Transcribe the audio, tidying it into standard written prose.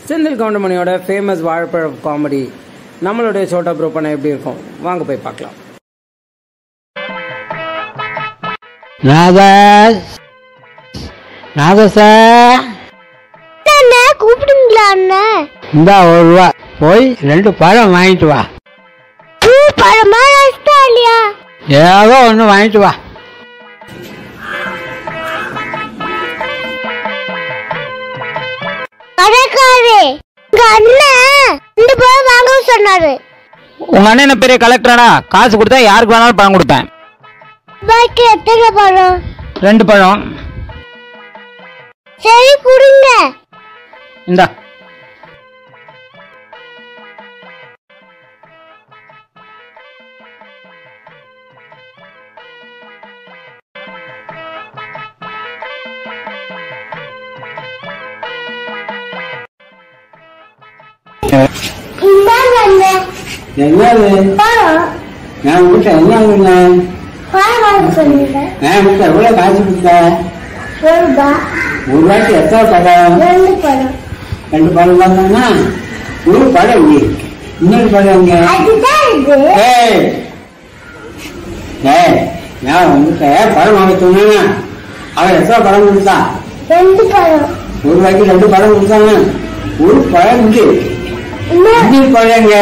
Senthil கவுண்டமணியோட famous வாழைப்பழ comedy நம்மளுடைய Chhota bro பண்ண எப்படி இருக்கும் வாங்க போய் பார்க்கலாம். கூப்பிடுங்களா அண்ணன்? இந்தா ₹1 போய் 2 பழம் வாங்கிட்டு வா. பழமா இல்லையா? ஏதோ ஒன்று வாங்கிட்டு வா. கடைக்காரே, உங்க அண்ணன் 2 பழம் வாங்க சொன்னாரு. உங்க அண்ணன் என்ன பெரிய கலெக்டரா? காசு கொடுத்தா யாருக்கு வேணாலும் பழம் கொடுப்பேன். பாக்கி எத்தனை பழம்? 2 பழம். சரி கொடுங்க. இந்தா. என்னது நான் உங்ககிட்ட என்ன சொன்னேன்? நான் உங்ககிட்ட எவ்வளவு காசு கொடுத்தேன்? ₹1 எத்தனை பழம்? 2 பழம் தானா? ஒரு பழம் இங்கே இருக்கு, இன்னொரு பழம் இங்க. நான் உங்ககிட்ட பழம் வாங்க சொன்னா அவன் எத்தனை பழம் கொடுத்தா? 2 பழம். ₹1 2 பழம் கொடுத்தாங்க. ஒரு பழம் இங்கே இருக்கு, இன்னொரு பழம் இங்க.